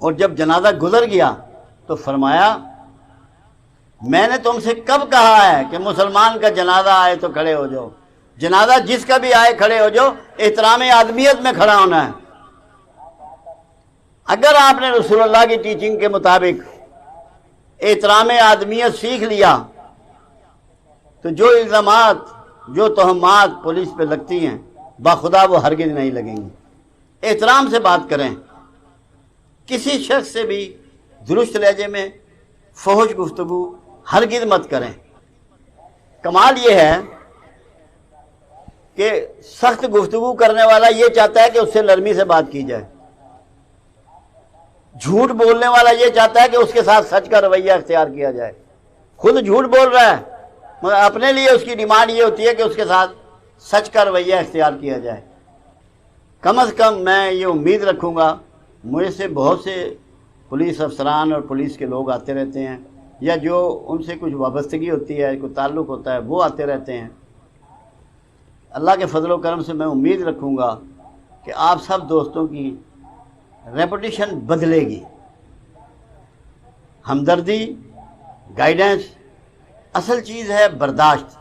اور جب جنازہ گزر گیا تو فرمایا میں نے تم سے کب کہا ہے کہ مسلمان کا جنازہ آئے تو کھڑے ہو جاؤ، جنازہ جس کا بھی آئے کھڑے ہو جاؤ، احترام آدمیت میں کھڑا ہونا ہے۔ اگر آپ نے رسول اللہ کی ٹیچنگ کے مطابق احترام آدمیت سیکھ لیا تو جو الزامات جو تہمات پولیس پہ لگتی ہیں بخدا وہ ہرگز نہیں لگیں گی۔ احترام سے بات کریں، کسی شخص سے بھی درست لہجے میں فحش گفتگو ہرگز مت کریں۔ کمال یہ ہے کہ سخت گفتگو کرنے والا یہ چاہتا ہے کہ اس سے نرمی سے بات کی جائے، جھوٹ بولنے والا یہ چاہتا ہے کہ اس کے ساتھ سچ کا رویہ اختیار کیا جائے۔ خود جھوٹ بول رہا ہے مگر اپنے لیے اس کی ڈیمانڈ یہ ہوتی ہے کہ اس کے ساتھ سچ کا رویہ اختیار کیا جائے۔ کم از کم میں یہ امید رکھوں گا، مجھے سے بہت سے پولیس افسران اور پولیس کے لوگ آتے رہتے ہیں، یا جو ان سے کچھ وابستگی ہوتی ہے، کوئی تعلق ہوتا ہے، وہ آتے رہتے ہیں۔ اللہ کے فضل و کرم سے میں امید رکھوں گا کہ آپ سب دوستوں کی ریپوٹیشن بدلے گی۔ ہمدردی، گائیڈنس، اصل چیز ہے برداشت۔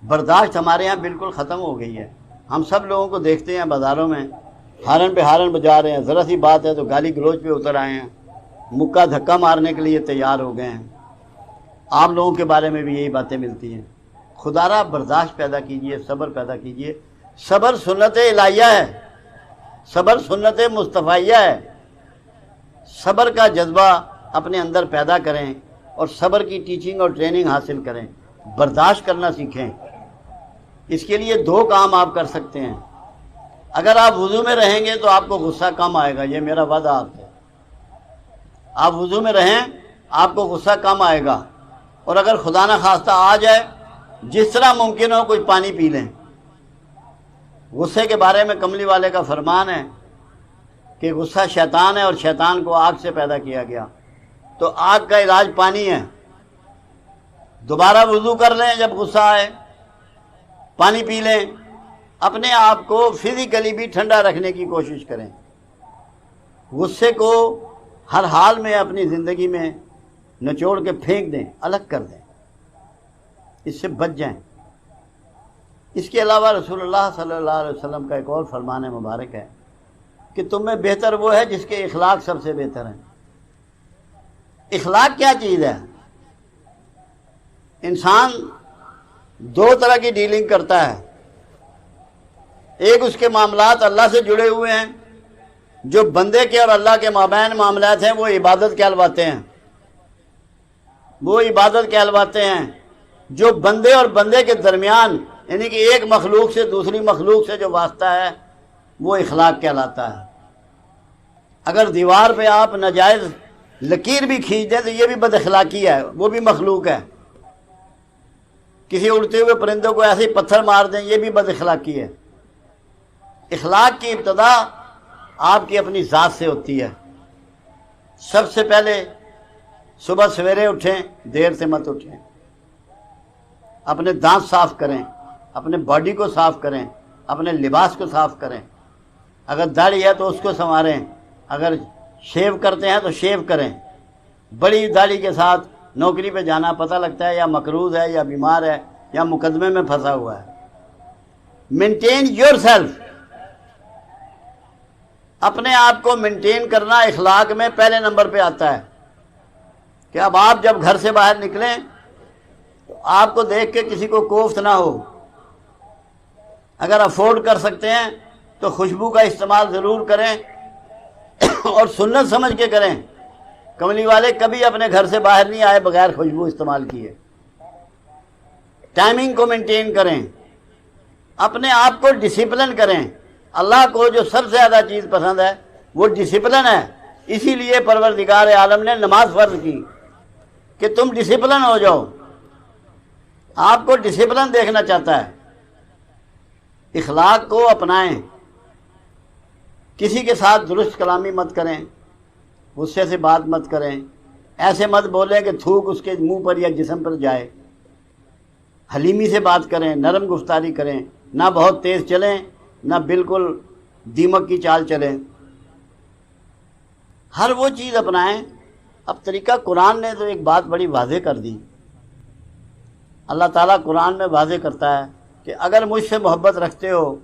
برداشت ہمارے ہاں بالکل ختم ہو گئی ہے۔ ہم سب لوگوں کو دیکھتے ہیں بازاروں میں ہارن پہ ہارن بجا رہے ہیں، ذرا سی بات ہے تو گالی گلوچ پہ اتر آئے ہیں، مکہ دھکا مارنے کے لیے تیار ہو گئے ہیں۔ آپ لوگوں کے بارے میں بھی یہی باتیں ملتی ہیں۔ خدا را برداشت پیدا کیجئے، صبر پیدا کیجئے۔ صبر سنت الہیہ ہے، صبر سنت مصطفیہ ہے۔ صبر کا جذبہ اپنے اندر پیدا کریں اور صبر کی ٹیچنگ اور ٹریننگ حاصل کریں، برداشت کرنا سیکھیں۔ اس کے لیے دو کام آپ کر سکتے ہیں۔ اگر آپ وضو میں رہیں گے تو آپ کو غصہ کم آئے گا، یہ میرا وعدہ آپ سے۔ آپ وضو میں رہیں آپ کو غصہ کم آئے گا، اور اگر خدا نہ خواستہ آ جائے جس طرح ممکن ہو کچھ پانی پی لیں۔ غصے کے بارے میں کملی والے کا فرمان ہے کہ غصہ شیطان ہے اور شیطان کو آگ سے پیدا کیا گیا، تو آگ کا علاج پانی ہے۔ دوبارہ وضو کر لیں جب غصہ آئے، پانی پی لیں، اپنے آپ کو فزیکلی بھی ٹھنڈا رکھنے کی کوشش کریں۔ غصے کو ہر حال میں اپنی زندگی میں نچوڑ کے پھینک دیں، الگ کر دیں، اس سے بچ جائیں۔ اس کے علاوہ رسول اللہ صلی اللہ علیہ وسلم کا ایک اور فرمان مبارک ہے کہ تم میں بہتر وہ ہے جس کے اخلاق سب سے بہتر ہیں۔ اخلاق کیا چیز ہے؟ انسان دو طرح کی ڈیلنگ کرتا ہے۔ ایک اس کے معاملات اللہ سے جڑے ہوئے ہیں، جو بندے کے اور اللہ کے مابین معاملات ہیں وہ عبادت کہلواتے ہیں، وہ عبادت کہلواتے ہیں۔ جو بندے اور بندے کے درمیان یعنی کہ ایک مخلوق سے دوسری مخلوق سے جو واسطہ ہے وہ اخلاق کہلاتا ہے۔ اگر دیوار پہ آپ ناجائز لکیر بھی کھینچ دیں تو یہ بھی بد اخلاقی ہے، وہ بھی مخلوق ہے۔ کسی اڑتے ہوئے پرندوں کو ایسے ہی پتھر مار دیں، یہ بھی بد اخلاقی ہے۔ اخلاق کی ابتدا آپ کی اپنی ذات سے ہوتی ہے۔ سب سے پہلے صبح سویرے اٹھیں، دیر سے مت اٹھیں، اپنے دانت صاف کریں، اپنے باڈی کو صاف کریں، اپنے لباس کو صاف کریں۔ اگر داڑھی ہے تو اس کو سنواریں، اگر شیو کرتے ہیں تو شیو کریں۔ بڑی داڑھی کے ساتھ نوکری پہ جانا پتہ لگتا ہے یا مقروض ہے یا بیمار ہے یا مقدمے میں پھنسا ہوا ہے۔ مینٹین یور سیلف، اپنے آپ کو مینٹین کرنا اخلاق میں پہلے نمبر پہ آتا ہے کہ اب آپ جب گھر سے باہر نکلیں تو آپ کو دیکھ کے کسی کو کوفت نہ ہو۔ اگر افورڈ کر سکتے ہیں تو خوشبو کا استعمال ضرور کریں اور سنت سمجھ کے کریں۔ کملی والے کبھی اپنے گھر سے باہر نہیں آئے بغیر خوشبو استعمال کیے۔ ٹائمنگ کو مینٹین کریں، اپنے آپ کو ڈسپلن کریں۔ اللہ کو جو سب سے زیادہ چیز پسند ہے وہ ڈسپلن ہے، اسی لیے پروردگار عالم نے نماز فرض کی کہ تم ڈسپلن ہو جاؤ۔ آپ کو ڈسپلن دیکھنا چاہتا ہے۔ اخلاق کو اپنائیں، کسی کے ساتھ درست کلامی مت کریں، غصے سے بات مت کریں، ایسے مت بولیں کہ تھوک اس کے منہ پر یا جسم پر جائے۔ حلیمی سے بات کریں، نرم گفتاری کریں، نہ بہت تیز چلیں نہ بالکل دیمک کی چال چلیں۔ ہر وہ چیز اپنائیں۔ اب طریقہ قرآن نے تو ایک بات بڑی واضح کر دی، اللہ تعالیٰ قرآن میں واضح کرتا ہے کہ اگر مجھ سے محبت رکھتے ہو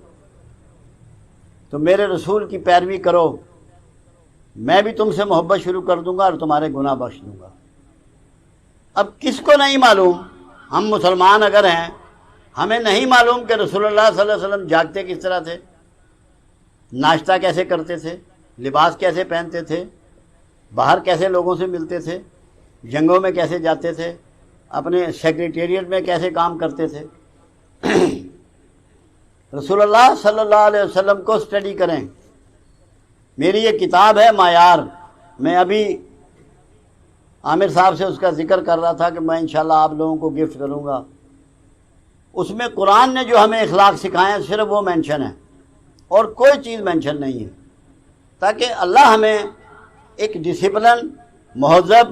تو میرے رسول کی پیروی کرو، میں بھی تم سے محبت شروع کر دوں گا اور تمہارے گناہ بخش دوں گا۔ اب کس کو نہیں معلوم، ہم مسلمان اگر ہیں ہمیں نہیں معلوم کہ رسول اللہ صلی اللہ علیہ وسلم جاگتے کس طرح تھے، ناشتہ کیسے کرتے تھے، لباس کیسے پہنتے تھے، باہر کیسے لوگوں سے ملتے تھے، جنگوں میں کیسے جاتے تھے، اپنے سیکریٹریٹ میں کیسے کام کرتے تھے۔ رسول اللہ صلی اللہ علیہ وسلم کو اسٹڈی کریں۔ میری یہ کتاب ہے معیار، میں ابھی عامر صاحب سے اس کا ذکر کر رہا تھا کہ میں انشاءاللہ آپ لوگوں کو گفٹ کروں گا۔ اس میں قرآن نے جو ہمیں اخلاق سکھائے ہیں صرف وہ مینشن ہے اور کوئی چیز مینشن نہیں ہے، تاکہ اللہ ہمیں ایک ڈسپلن، مہذب،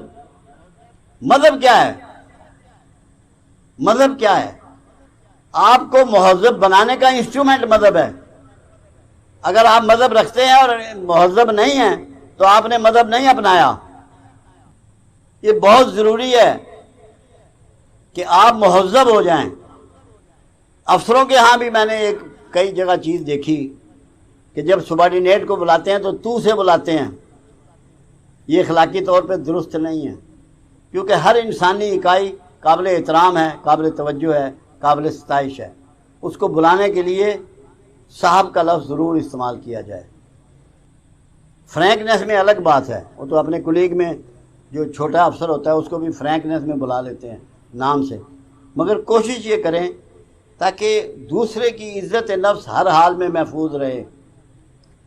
مذہب کیا ہے؟ مذہب کیا ہے؟ آپ کو مہذب بنانے کا انسٹرومنٹ مذہب ہے۔ اگر آپ مذہب رکھتے ہیں اور مہذب نہیں ہیں تو آپ نے مذہب نہیں اپنایا۔ یہ بہت ضروری ہے کہ آپ مہذب ہو جائیں۔ افسروں کے ہاں بھی میں نے ایک کئی جگہ چیز دیکھی کہ جب سبارڈینیٹ کو بلاتے ہیں تو سے بلاتے ہیں۔ یہ اخلاقی طور پہ درست نہیں ہے، کیونکہ ہر انسانی اکائی قابل احترام ہے، قابل توجہ ہے، قابل ستائش ہے۔ اس کو بلانے کے لیے صاحب کا لفظ ضرور استعمال کیا جائے۔ فرینکنیس میں الگ بات ہے، وہ تو اپنے کولیگ میں جو چھوٹا افسر ہوتا ہے اس کو بھی فرینکنیس میں بلا لیتے ہیں نام سے، مگر کوشش یہ کریں تاکہ دوسرے کی عزت نفس ہر حال میں محفوظ رہے،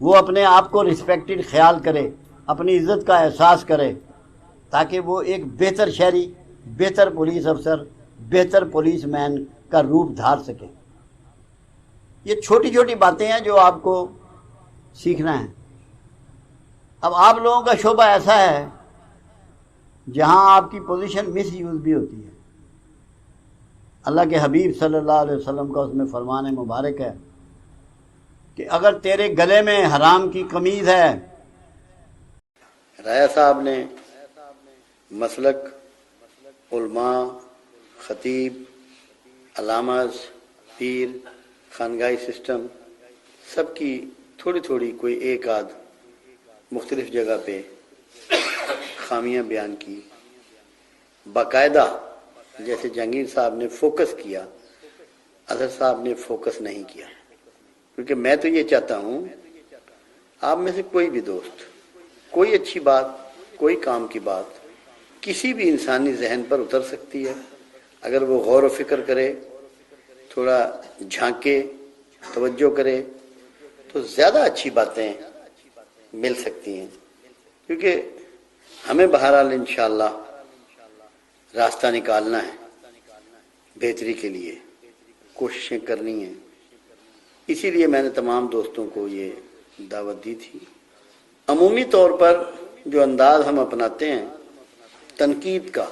وہ اپنے آپ کو رسپیکٹڈ خیال کرے، اپنی عزت کا احساس کرے، تاکہ وہ ایک بہتر شہری، بہتر پولیس افسر، بہتر پولیس مین کا روپ دھار سکے۔ یہ چھوٹی چھوٹی باتیں ہیں جو آپ کو سیکھنا ہے۔ اب آپ لوگوں کا شعبہ ایسا ہے جہاں آپ کی پوزیشن مس یوز بھی ہوتی ہے۔ اللہ کے حبیب صلی اللہ علیہ وسلم کا اس میں فرمان مبارک ہے کہ اگر تیرے گلے میں حرام کی قمیض ہے۔ رایا صاحب نے مسلک، علماء، خطیب، علاماز، پیر، خانگاہی سسٹم سب کی تھوڑی تھوڑی کوئی ایک آدھ مختلف جگہ پہ خامیاں بیان کی۔ باقاعدہ جیسے جہانگیر صاحب نے فوکس کیا، اظہر صاحب نے فوکس نہیں کیا، کیونکہ میں تو یہ چاہتا ہوں آپ میں سے کوئی بھی دوست کوئی اچھی بات، کوئی کام کی بات کسی بھی انسانی ذہن پر اتر سکتی ہے، اگر وہ غور و فکر کرے، تھوڑا جھانکے، توجہ کرے تو زیادہ اچھی باتیں مل سکتی ہیں۔ کیونکہ ہمیں بہرحال انشاءاللہ راستہ نکالنا ہے، بہتری کے لیے کوششیں کرنی ہیں۔ اسی لیے میں نے تمام دوستوں کو یہ دعوت دی تھی۔ عمومی طور پر جو انداز ہم اپناتے ہیں تنقید کا،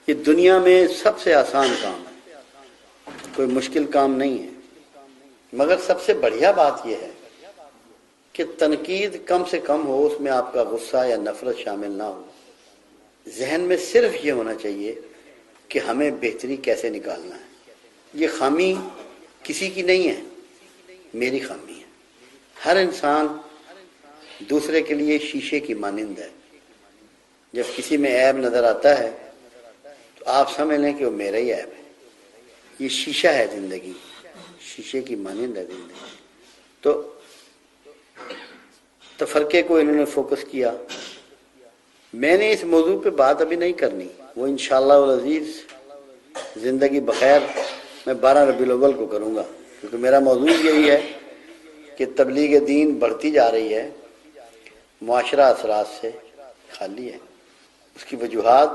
یہ دنیا میں سب سے آسان کام ہے، کوئی مشکل کام نہیں ہے، مگر سب سے بڑھیا بات یہ ہے کہ تنقید کم سے کم ہو، اس میں آپ کا غصہ یا نفرت شامل نہ ہو، ذہن میں صرف یہ ہونا چاہیے کہ ہمیں بہتری کیسے نکالنا ہے۔ یہ خامی کسی کی نہیں ہے، میری خامی ہے۔ ہر انسان دوسرے کے لیے شیشے کی مانند ہے، جب کسی میں عیب نظر آتا ہے تو آپ سمجھ لیں کہ وہ میرا ہی عیب ہے۔ یہ شیشہ ہے زندگی، شیشے کی مانند ہے زندگی۔ تو تفرقے کو انہوں نے فوکس کیا۔ میں نے اس موضوع پہ بات ابھی نہیں کرنی، وہ انشاءاللہ العزیز زندگی بخیر میں 12 ربیع الاول کو کروں گا، کیونکہ میرا موضوع یہی ہے کہ تبلیغ دین بڑھتی جا رہی ہے، معاشرہ اثرات سے خالی ہے، اس کی وجوہات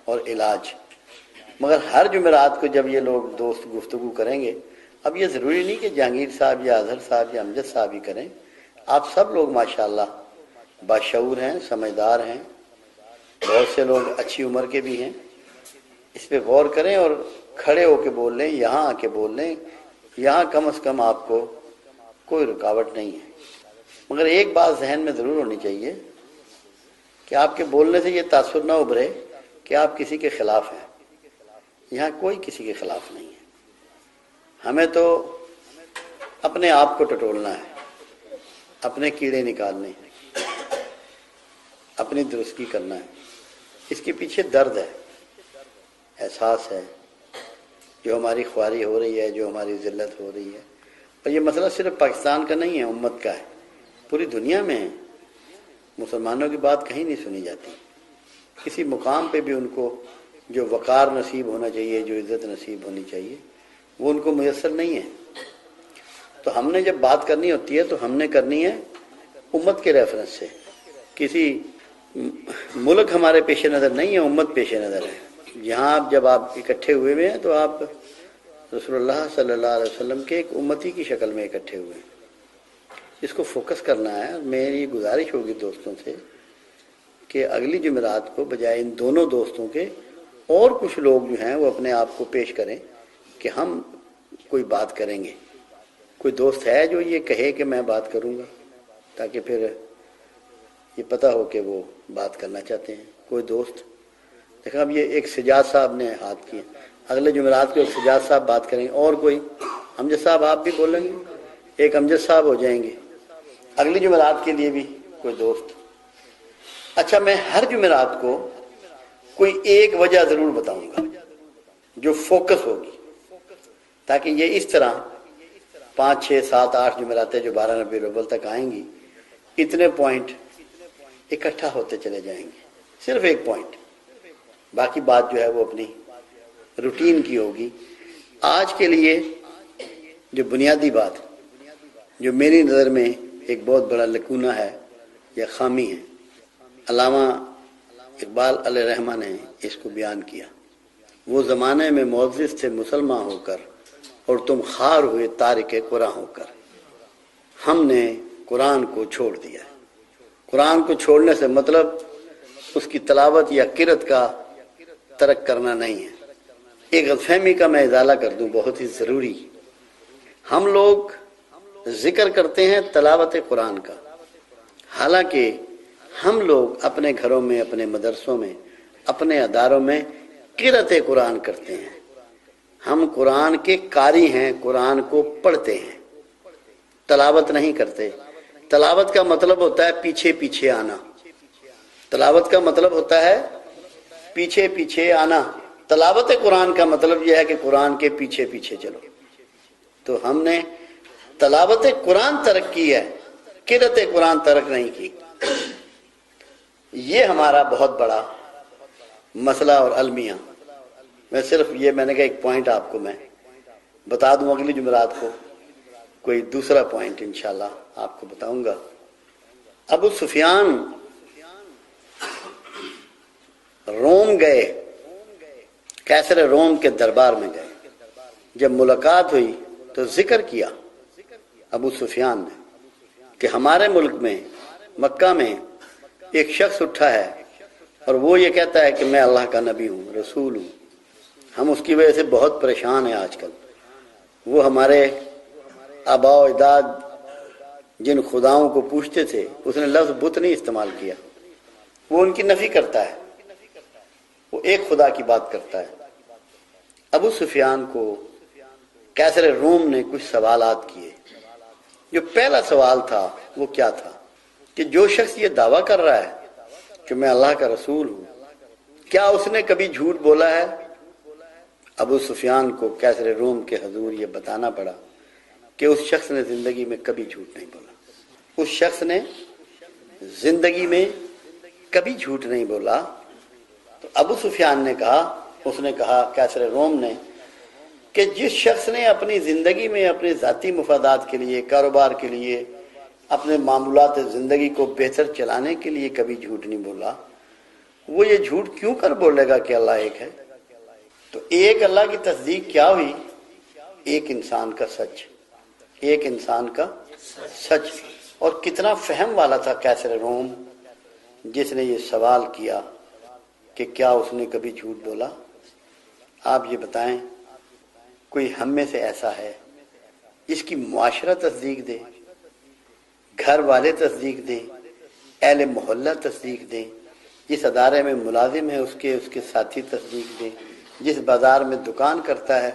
اور علاج۔ مگر ہر جمعرات کو جب یہ لوگ دوست گفتگو کریں گے، اب یہ ضروری نہیں کہ جہانگیر صاحب یا اظہر صاحب یا امجد صاحب ہی کریں، آپ سب لوگ ماشاءاللہ باشعور ہیں، سمجھدار ہیں، بہت سے لوگ اچھی عمر کے بھی ہیں، اس پہ غور کریں اور کھڑے ہو کے بول لیں، یہاں آ کے بول لیں، یہاں کم از کم آپ کو کوئی رکاوٹ نہیں ہے۔ مگر ایک بات ذہن میں ضرور ہونی چاہیے کہ آپ کے بولنے سے یہ تاثر نہ ابھرے کہ آپ کسی کے خلاف ہیں. یہاں کوئی کسی کے خلاف نہیں ہے. ہمیں تو اپنے آپ کو ٹٹولنا ہے، اپنے کیڑے نکالنے ہیں، اپنی درستگی کرنا ہے. اس کے پیچھے درد ہے، احساس ہے، جو ہماری خواری ہو رہی ہے، جو ہماری ذلت ہو رہی ہے. اور یہ مسئلہ صرف پاکستان کا نہیں ہے، امت کا ہے، پوری دنیا میں ہے. مسلمانوں کی بات کہیں نہیں سنی جاتی. کسی مقام پہ بھی ان کو جو وقار نصیب ہونا چاہیے، جو عزت نصیب ہونی چاہیے، وہ ان کو میسر نہیں ہے. تو ہم نے جب بات کرنی ہوتی ہے تو ہم نے کرنی ہے امت کے ریفرنس سے. کسی ملک ہمارے پیش نظر نہیں ہے، امت پیش نظر ہے. یہاں جب آپ اکٹھے ہوئے ہیں تو آپ رسول اللہ صلی اللہ علیہ وسلم کے ایک امتی کی شکل میں اکٹھے ہوئے ہیں. اس کو فوکس کرنا ہے. میری گزارش ہوگی دوستوں سے کہ اگلی جمعرات کو بجائے ان دونوں دوستوں کے اور کچھ لوگ جو ہیں وہ اپنے آپ کو پیش کریں کہ ہم کوئی بات کریں گے. کوئی دوست ہے جو یہ کہے کہ میں بات کروں گا، تاکہ پھر یہ پتہ ہو کہ وہ بات کرنا چاہتے ہیں. کوئی دوست؟ دیکھا اب یہ ایک سجاد صاحب نے ہاتھ کیے، اگلے جمعرات کو ایک سجاد صاحب بات کریں گے. اور کوئی؟ امجد صاحب آپ بھی بولیں گے، ایک امجد صاحب ہو جائیں گے. اگلی جمعرات کے لیے بھی کوئی دوست؟ اچھا، میں ہر جمعرات کو کوئی ایک وجہ ضرور بتاؤں گا جو فوکس ہوگی، تاکہ یہ اس طرح 5 6 7 8 جمعراتیں جو 12 ربیع الاول تک آئیں گی، اتنے پوائنٹ اکٹھا ہوتے چلے جائیں گے. صرف ایک پوائنٹ، باقی بات جو ہے وہ اپنی روٹین کی ہوگی. آج کے لیے جو بنیادی بات، جو میری نظر میں ایک بہت بڑا لکونہ ہے یا خامی ہے، علامہ اقبال علیہ رحمہ نے اس کو بیان کیا. وہ زمانے میں معزز تھے مسلمان ہو کر، اور تم خار ہوئے تارک قرآن ہو کر. ہم نے قرآن کو چھوڑ دیا. قرآن کو چھوڑنے سے مطلب اس کی تلاوت یا قرأت کا ترک کرنا نہیں ہے. ایک غلط فہمی کا میں ازالہ کر دوں، بہت ہی ضروری. ہم لوگ ذکر کرتے ہیں تلاوت قرآن کا، حالانکہ ہم لوگ اپنے گھروں میں، اپنے مدرسوں میں، اپنے اداروں میں قرأت قرآن کرتے ہیں. ہم قرآن کے قاری ہیں، قرآن کو پڑھتے ہیں، تلاوت نہیں کرتے. تلاوت کا مطلب ہوتا ہے پیچھے پیچھے آنا. تلاوت کا مطلب ہوتا ہے پیچھے پیچھے آنا. تلاوت قرآن کا مطلب یہ ہے کہ قرآن کے پیچھے پیچھے چلو. تو ہم نے تلاوت قرآن ترک کی ہے، قرأت قرآن ترک نہیں کی. یہ ہمارا بہت بڑا مسئلہ اور المیہ. میں صرف یہ میں نے کہا ایک پوائنٹ آپ کو میں بتا دوں. اگلی جمعرات کو کوئی دوسرا پوائنٹ انشاءاللہ آپ کو بتاؤں گا. ابو سفیان روم گئے، قیصر روم کے دربار میں گئے. جب ملاقات ہوئی تو ذکر کیا ابو سفیان نے کہ ہمارے ملک میں، مکہ میں ایک شخص اٹھا ہے اور وہ یہ کہتا ہے کہ میں اللہ کا نبی ہوں، رسول ہوں. ہم اس کی وجہ سے بہت پریشان ہیں آج کل. وہ ہمارے آباء و اجداد جن خداؤں کو پوچھتے تھے، اس نے لفظ بت نہیں استعمال کیا. وہ ان کی نفی کرتا ہے، وہ ایک خدا کی بات کرتا ہے. ابو سفیان کو قیصر روم نے کچھ سوالات کیے. جو پہلا سوال تھا وہ کیا تھا کہ جو شخص یہ دعویٰ کر رہا ہے کہ میں اللہ کا رسول ہوں، کیا اس نے کبھی جھوٹ بولا ہے؟ ابو سفیان کو قیصر روم کے حضور یہ بتانا پڑا کہ اس شخص نے زندگی میں کبھی جھوٹ نہیں بولا. اس شخص نے زندگی میں کبھی جھوٹ نہیں بولا. تو ابو سفیان نے کہا، اس نے کہا قیصر روم نے، کہ جس شخص نے اپنی زندگی میں اپنے ذاتی مفادات کے لیے، کاروبار کے لیے، اپنے معمولات زندگی کو بہتر چلانے کے لیے کبھی جھوٹ نہیں بولا، وہ یہ جھوٹ کیوں کر بولے گا کہ اللہ ایک ہے؟ تو ایک اللہ کی تصدیق کیا ہوئی؟ ایک انسان کا سچ، ایک انسان کا سچ. اور کتنا فہم والا تھا قیصر روم جس نے یہ سوال کیا کہ کیا اس نے کبھی جھوٹ بولا. آپ یہ بتائیں، کوئی ہم میں سے ایسا ہے جس کی معاشرہ تصدیق دے، گھر والے تصدیق دیں، اہل محلہ تصدیق دیں، جس ادارے میں ملازم ہے اس کے ساتھی تصدیق دیں، جس بازار میں دکان کرتا ہے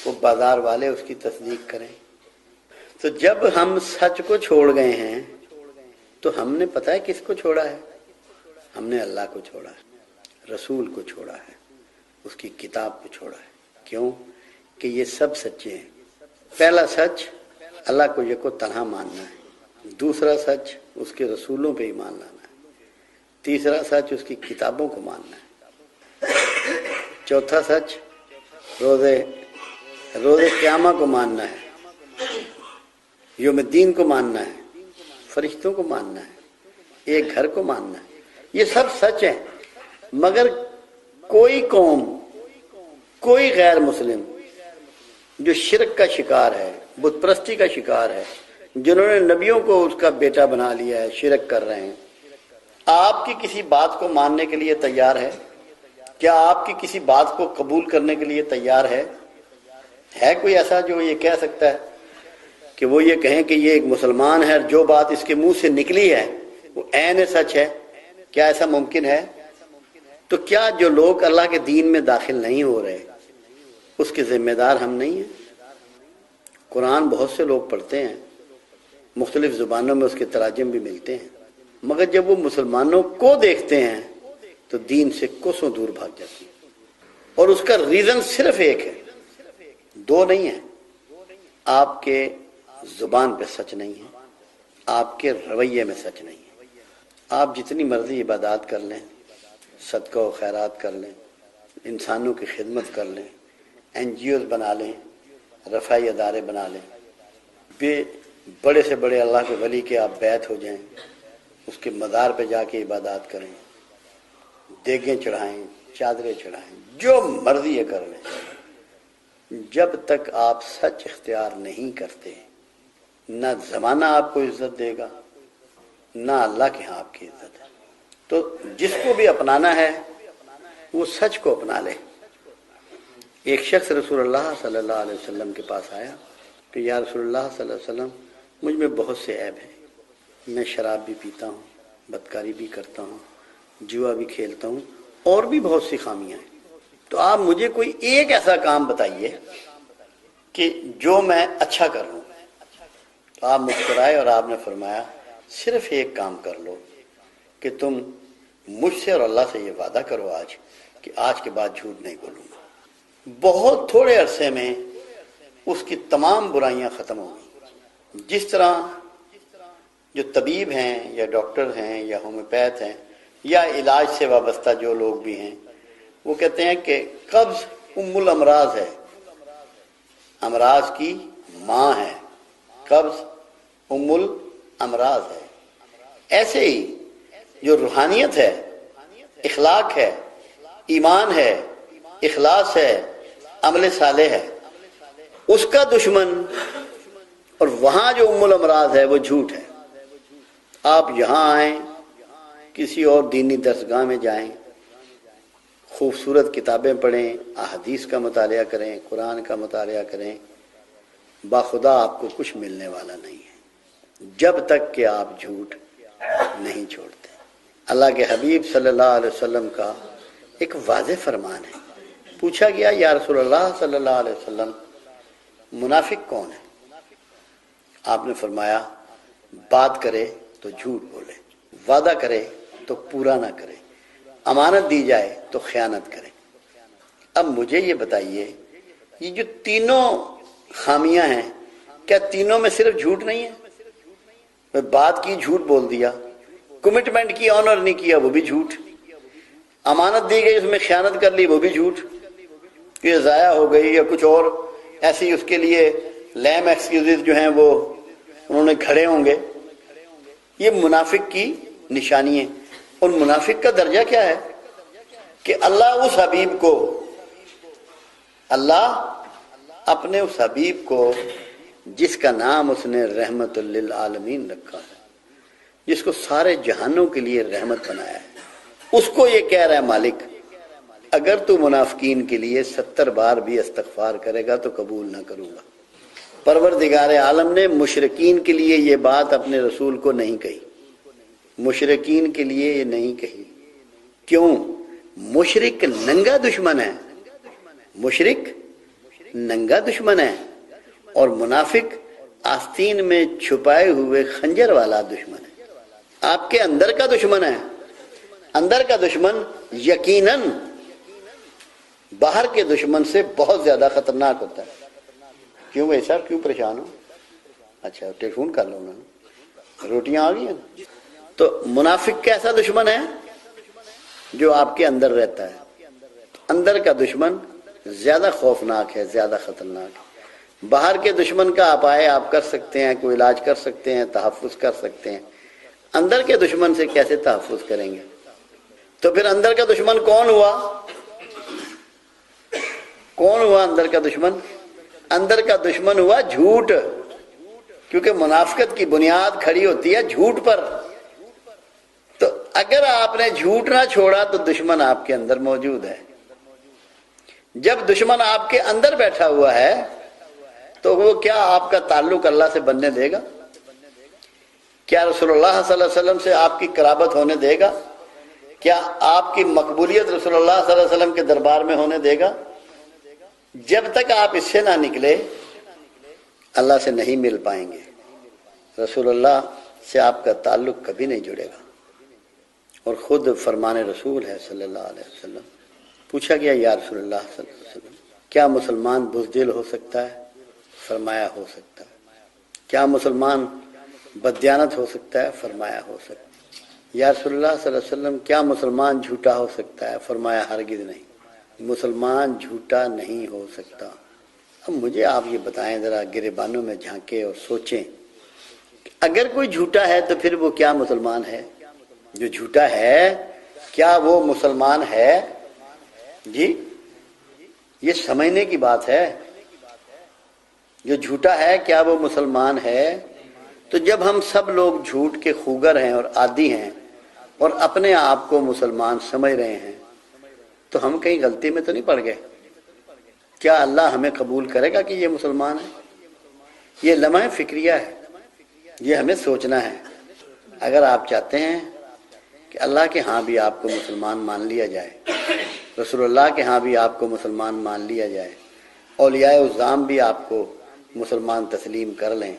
وہ بازار والے اس کی تصدیق کریں۔ تو جب ہم سچ کو چھوڑ گئے ہیں تو ہم نے پتہ ہے کس کو چھوڑا ہے؟ ہم نے اللہ کو چھوڑا ہے، رسول کو چھوڑا ہے، اس کی کتاب کو چھوڑا ہے۔ کیوں؟ کہ یہ سب سچے ہیں۔ پہلا سچ اللہ کو یکو تنہا ماننا ہے، دوسرا سچ اس کے رسولوں پہ ایمان لانا ہے، تیسرا سچ اس کی کتابوں کو ماننا ہے، چوتھا سچ روز قیامہ کو ماننا ہے، یوم الدین کو ماننا ہے، فرشتوں کو ماننا ہے، ایک گھر کو ماننا ہے۔ یہ سب سچ ہیں، مگر کوئی قوم، کوئی غیر مسلم جو شرک کا شکار ہے، بت پرستی کا شکار ہے، جنہوں نے نبیوں کو اس کا بیٹا بنا لیا ہے، شرک کر رہے ہیں، آپ کی کسی بات کو ماننے کے لیے تیار ہے؟ کیا آپ کی کسی بات کو قبول کرنے کے لیے تیار ہے؟ ہے کوئی ایسا جو یہ کہہ سکتا ہے کہ وہ یہ کہیں کہ یہ ایک مسلمان ہے اور جو بات اس کے منہ سے نکلی ہے وہ عین سچ ہے؟ کیا ایسا ممکن ہے؟ تو کیا جو لوگ اللہ کے دین میں داخل نہیں ہو رہے اس کے ذمہ دار ہم نہیں ہیں؟ قرآن بہت سے لوگ پڑھتے ہیں، مختلف زبانوں میں اس کے تراجم بھی ملتے ہیں، مگر جب وہ مسلمانوں کو دیکھتے ہیں تو دین سے کوسوں دور بھاگ جاتے ہیں۔ اور اس کا ریزن صرف ایک ہے، دو نہیں ہے۔ آپ کے زبان پہ سچ نہیں ہے، آپ کے رویے میں سچ نہیں ہے۔ آپ جتنی مرضی عبادات کر لیں، صدقہ و خیرات کر لیں، انسانوں کی خدمت کر لیں، NGOs بنا لیں، رفاعی ادارے بنا لیں، بڑے سے بڑے اللہ کے ولی کے آپ بیعت ہو جائیں، اس کے مزار پہ جا کے عبادات کریں، دیگیں چڑھائیں، چادریں چڑھائیں، جو مرضی یہ کر لیں، جب تک آپ سچ اختیار نہیں کرتے نہ زمانہ آپ کو عزت دے گا، نہ اللہ کے ہاں آپ کی عزت ہے۔ تو جس کو بھی اپنانا ہے وہ سچ کو اپنا لے۔ ایک شخص رسول اللہ صلی اللہ علیہ وسلم کے پاس آیا کہ یا رسول اللہ صلی اللہ علیہ وسلم، مجھ میں بہت سے عیب ہیں، میں شراب بھی پیتا ہوں، بدکاری بھی کرتا ہوں، جوا بھی کھیلتا ہوں، اور بھی بہت سی خامیاں ہیں، تو آپ مجھے کوئی ایک ایسا کام بتائیے کہ جو میں اچھا کر لوں۔ تو آپ مسکرائے اور آپ نے فرمایا صرف ایک کام کر لو کہ تم مجھ سے اور اللہ سے یہ وعدہ کرو آج کہ آج کے بعد جھوٹ نہیں بولوں گا۔ بہت تھوڑے عرصے میں اس کی تمام برائیاں ختم ہو گئیں۔ جس طرح جو طبیب ہیں یا ڈاکٹر ہیں یا ہومیوپیتھ ہیں یا علاج سے وابستہ جو لوگ بھی ہیں، وہ کہتے ہیں کہ قبض ام الامراض ہے، امراض کی ماں ہے، قبض ام الامراض ہے۔ ایسے ہی جو روحانیت ہے، اخلاق ہے، ایمان ہے، اخلاص ہے، عمل صالح ہے، اس کا دشمن اور وہاں جو ام الامراض ہے وہ جھوٹ ہے۔ آپ یہاں آئیں، کسی اور دینی درسگاہ میں جائیں، خوبصورت کتابیں پڑھیں، احادیث کا مطالعہ کریں، قرآن کا مطالعہ کریں، باخدا آپ کو کچھ ملنے والا نہیں ہے جب تک کہ آپ جھوٹ نہیں چھوڑتے۔ اللہ کے حبیب صلی اللہ علیہ وسلم کا ایک واضح فرمان ہے۔ پوچھا گیا یا رسول اللہ صلی اللہ علیہ وسلم، منافق کون ہے؟ آپ نے فرمایا بات کرے تو جھوٹ بولے، وعدہ کرے تو پورا نہ کرے، امانت دی جائے تو خیانت کرے۔ اب مجھے یہ بتائیے، یہ جو تینوں خامیاں ہیں، کیا تینوں میں صرف جھوٹ نہیں ہے؟ میں بات کی جھوٹ بول دیا، کمٹمنٹ کی آنر نہیں کیا وہ بھی جھوٹ، امانت دی گئی اس میں خیانت کر لی وہ بھی جھوٹ، کہ ضائع ہو گئی یا کچھ اور ایسی اس کے لیے لیم ایکسکیوزز جو ہیں وہ انہوں نے کھڑے ہوں گے۔ یہ منافق کی نشانی ہے۔ اور منافق کا درجہ کیا ہے کہ اللہ اس حبیب کو، اللہ اپنے اس حبیب کو جس کا نام اس نے رحمت للعالمین رکھا ہے، جس کو سارے جہانوں کے لیے رحمت بنایا ہے، اس کو یہ کہہ رہا ہے مالک اگر تو منافقین کے لیے 70 بار بھی استغفار کرے گا تو قبول نہ کروں گا۔ پروردگار عالم نے مشرکین کے لیے یہ بات اپنے رسول کو نہیں کہی، مشرکین کے لیے یہ نہیں کہی کیوں؟ مشرک ننگا دشمن ہے، مشرک ننگا دشمن ہے، اور منافق آستین میں چھپائے ہوئے خنجر والا دشمن ہے، آپ کے اندر کا دشمن ہے۔ اندر کا دشمن یقیناً باہر کے دشمن سے بہت زیادہ خطرناک ہوتا ہے۔ کیوں بھائی صاحب، کیوں پریشان ہو؟ اچھا ٹیلی فون کر لو نا، روٹیاں آ گئی ہیں۔ تو منافق کیسا دشمن ہے؟ جو آپ کے اندر رہتا ہے۔ اندر کا دشمن زیادہ خوفناک ہے، زیادہ خطرناک ہے۔ باہر کے دشمن کا آپ آئے آپ کر سکتے ہیں، کوئی علاج کر سکتے ہیں، تحفظ کر سکتے ہیں، اندر کے دشمن سے کیسے تحفظ کریں گے؟ تو پھر اندر کا دشمن کون ہوا؟ کون ہوا اندر کا دشمن؟ اندر کا دشمن ہوا جھوٹ، کیونکہ منافقت کی بنیاد کھڑی ہوتی ہے جھوٹ پر۔ تو اگر آپ نے جھوٹ نہ چھوڑا تو دشمن آپ کے اندر موجود ہے۔ جب دشمن آپ کے اندر بیٹھا ہوا ہے تو وہ کیا آپ کا تعلق اللہ سے بننے دے گا؟ کیا رسول اللہ صلی اللہ علیہ وسلم سے آپ کی قرابت ہونے دے گا؟ کیا آپ کی مقبولیت رسول اللہ صلی اللہ علیہ وسلم کے دربار میں ہونے دے گا؟ جب تک آپ اس سے نہ نکلے اللہ سے نہیں مل پائیں گے، رسول اللہ سے آپ کا تعلق کبھی نہیں جڑے گا۔ اور خود فرمان رسول ہے صلی اللہ علیہ وسلم۔ پوچھا گیا یا رسول اللہ صلی اللہ علیہ وسلم کیا مسلمان بزدل ہو سکتا ہے؟ فرمایا ہو سکتا ہے۔ کیا مسلمان بددیانت ہو سکتا ہے؟ فرمایا ہو سکتا ہے۔ یا رسول اللہ صلی اللہ علیہ وسلم کیا مسلمان جھوٹا ہو سکتا ہے؟ فرمایا ہرگز نہیں، مسلمان جھوٹا نہیں ہو سکتا۔ اب مجھے آپ یہ بتائیں، ذرا گریبانوں میں جھانکیں اور سوچیں، اگر کوئی جھوٹا ہے تو پھر وہ کیا مسلمان ہے؟ جو جھوٹا ہے کیا وہ مسلمان ہے؟ جی یہ سمجھنے کی بات ہے۔ جو جھوٹا ہے کیا وہ مسلمان ہے؟ تو جب ہم سب لوگ جھوٹ کے خوگر ہیں اور عادی ہیں اور اپنے آپ کو مسلمان سمجھ رہے ہیں تو ہم کہیں غلطی میں تو نہیں پڑ گئے؟ کیا اللہ ہمیں قبول کرے گا کہ یہ مسلمان ہے؟ یہ لمحہ فکریہ ہے، یہ ہمیں سوچنا ہے۔ اگر آپ چاہتے ہیں کہ اللہ کے ہاں بھی آپ کو مسلمان مان لیا جائے، رسول اللہ کے ہاں بھی آپ کو مسلمان مان لیا جائے، اولیاء اعظام بھی آپ کو مسلمان تسلیم کر لیں،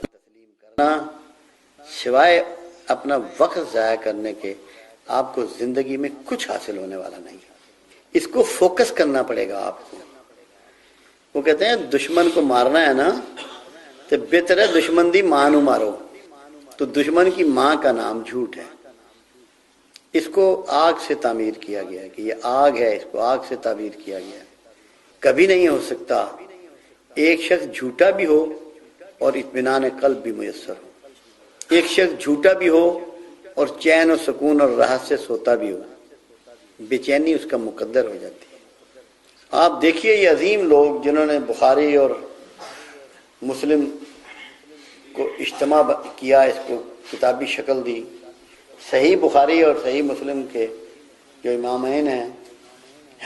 سوائے اپنا وقت ضائع کرنے کے آپ کو زندگی میں کچھ حاصل ہونے والا نہیں ہے۔ اس کو فوکس کرنا پڑے گا آپ کو۔ وہ کہتے ہیں دشمن کو مارنا ہے نا تو بہتر ہے دشمن دی ماں نو مارو۔ تو دشمن کی ماں کا نام جھوٹ ہے۔ اس کو آگ سے تعمیر کیا گیا ہے کہ یہ آگ ہے، اس کو آگ سے تعبیر کیا گیا ہے۔ کبھی نہیں ہو سکتا ایک شخص جھوٹا بھی ہو اور اطمینان قلب بھی میسر ہو، ایک شخص جھوٹا بھی ہو اور چین و سکون اور راحت سے سوتا بھی ہو، بے چینی اس کا مقدر ہو جاتی ہے۔ آپ دیکھیے یہ عظیم لوگ جنہوں نے بخاری اور مسلم کو اجتماع کیا، اس کو کتابی شکل دی، صحیح بخاری اور صحیح مسلم کے جو امامین ہیں،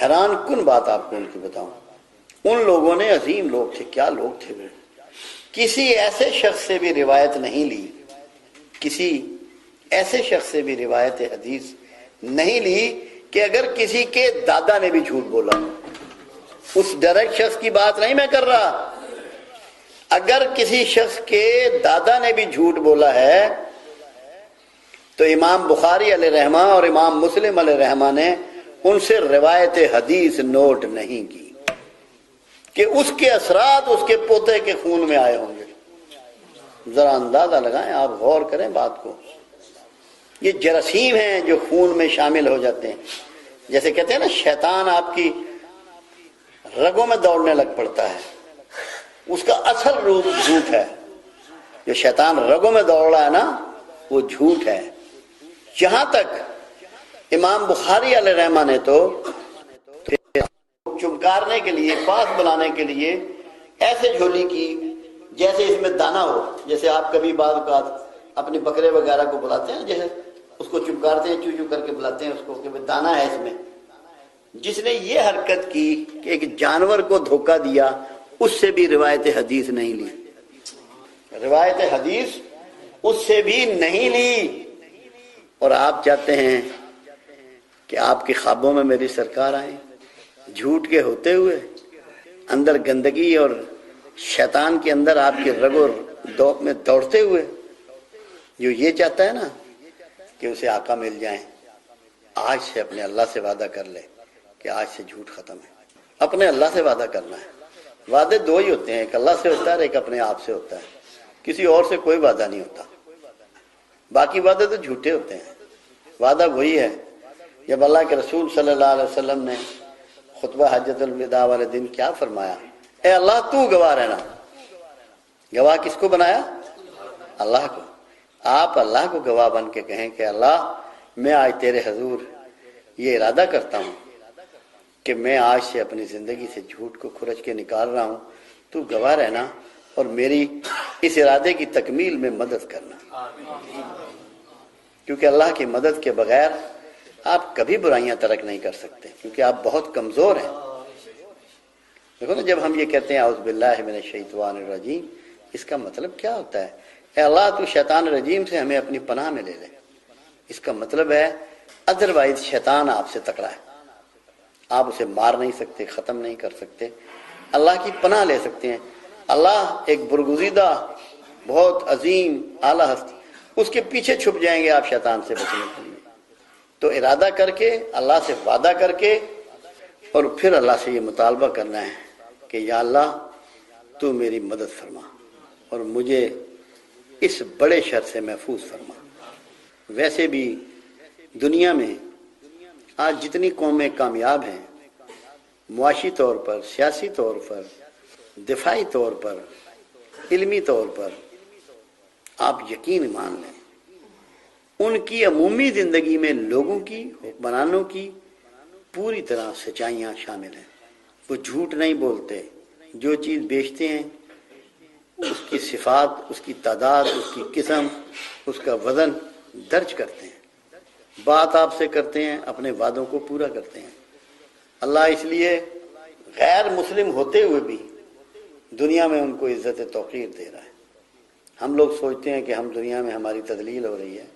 حیران کن بات آپ کو ان کی بتاؤں، ان لوگوں نے، عظیم لوگ تھے، کیا لوگ تھے، کسی ایسے شخص سے بھی روایت نہیں لی، کسی ایسے شخص سے بھی روایت حدیث نہیں لی کہ اگر کسی کے دادا نے بھی جھوٹ بولا، اس ڈائریکٹ شخص کی بات نہیں میں کر رہا، اگر کسی شخص کے دادا نے بھی جھوٹ بولا ہے تو امام بخاری علیہ رحمہ اور امام مسلم علیہ رحمہ نے ان سے روایت حدیث نوٹ نہیں کی کہ اس کے اثرات اس کے پوتے کے خون میں آئے ہوں گے۔ ذرا اندازہ لگائیں، آپ غور کریں بات کو۔ یہ جراثیم ہیں جو خون میں شامل ہو جاتے ہیں، جیسے کہتے ہیں نا شیطان آپ کی رگوں میں دوڑنے لگ پڑتا ہے، اس کا اصل روپ جھوٹ ہے۔ جو شیطان رگوں میں دوڑ رہا ہے نا وہ جھوٹ ہے۔ جہاں تک امام بخاری علیہ رحمہ نے تو چمکارنے کے لیے، پاس بلانے کے لیے ایسے جھولی کی جیسے اس میں دانا ہو، جیسے آپ کبھی بعض اوقات اپنے بکرے وغیرہ کو بلاتے ہیں، جیسے اس کو چمکارتے ہیں، چو چو کر کے بلاتے ہیں اس کو کہ دانا ہے اس میں۔ جس نے یہ حرکت کی کہ ایک جانور کو دھوکہ دیا، اس سے بھی روایت حدیث نہیں لی، روایت حدیث اس سے بھی نہیں لی۔ اور آپ چاہتے ہیں کہ آپ کے خوابوں میں میری سرکار آئیں جھوٹ کے ہوتے ہوئے، اندر گندگی اور شیطان کے اندر آپ کے رگ و دوق میں دوڑتے ہوئے، جو یہ چاہتا ہے نا کہ اسے آقا مل جائیں، آج سے اپنے اللہ سے وعدہ کر لے کہ آج سے جھوٹ ختم ہے۔ اپنے اللہ سے وعدہ کرنا ہے۔ وعدے دو ہی ہوتے ہیں، ایک اللہ سے ہوتا ہے اور ایک اپنے آپ سے ہوتا ہے، کسی اور سے کوئی وعدہ نہیں ہوتا۔ باقی وعدے تو جھوٹے ہوتے ہیں۔ وعدہ وہی ہے جب اللہ کے رسول صلی اللہ علیہ وسلم نے خطبہ حجۃ الوداع والے دن کیا فرمایا، اے اللہ تو گواہ رہنا۔ گواہ کس کو بنایا؟ اللہ کو۔ آپ اللہ کو گواہ بن کے کہیں کہ اللہ میں آج تیرے حضور یہ ارادہ کرتا ہوں کہ میں آج سے اپنی زندگی سے جھوٹ کو کھرچ کے نکال رہا ہوں، تو گواہ رہنا اور میری اس ارادے کی تکمیل میں مدد کرنا، کیونکہ اللہ کی مدد کے بغیر آپ کبھی برائیاں ترک نہیں کر سکتے، کیونکہ آپ بہت کمزور ہیں۔ دیکھو نا، جب ہم یہ کہتے ہیں اعوذ باللہ من الشیطان الرجیم، اس کا مطلب کیا ہوتا ہے؟ اے اللہ تو شیطان رجیم سے ہمیں اپنی پناہ میں لے لے۔ اس کا مطلب ہے ادروائز شیطان آپ سے تکڑا ہے، آپ اسے مار نہیں سکتے، ختم نہیں کر سکتے، اللہ کی پناہ لے سکتے ہیں۔ اللہ ایک برگزیدہ بہت عظیم اعلیٰ ہستی، اس کے پیچھے چھپ جائیں گے آپ شیطان سے بچنے کے لیے۔ تو ارادہ کر کے، اللہ سے وعدہ کر کے، اور پھر اللہ سے یہ مطالبہ کرنا ہے کہ یا اللہ تو میری مدد فرما اور مجھے اس بڑے شر سے محفوظ فرما۔ ویسے بھی دنیا میں آج جتنی قومیں کامیاب ہیں، معاشی طور پر، سیاسی طور پر، دفاعی طور پر، علمی طور پر، آپ یقین مان لیں ان کی عمومی زندگی میں لوگوں کی، حکمرانوں کی پوری طرح سچائیاں شامل ہیں۔ وہ جھوٹ نہیں بولتے، جو چیز بیچتے ہیں اس کی صفات، اس کی تعداد، اس کی قسم، اس کا وزن درج کرتے ہیں، بات آپ سے کرتے ہیں، اپنے وعدوں کو پورا کرتے ہیں۔ اللہ اس لیے غیر مسلم ہوتے ہوئے بھی دنیا میں ان کو عزت توقیر دے رہا ہے۔ ہم لوگ سوچتے ہیں کہ ہم دنیا میں ہماری تذلیل ہو رہی ہے،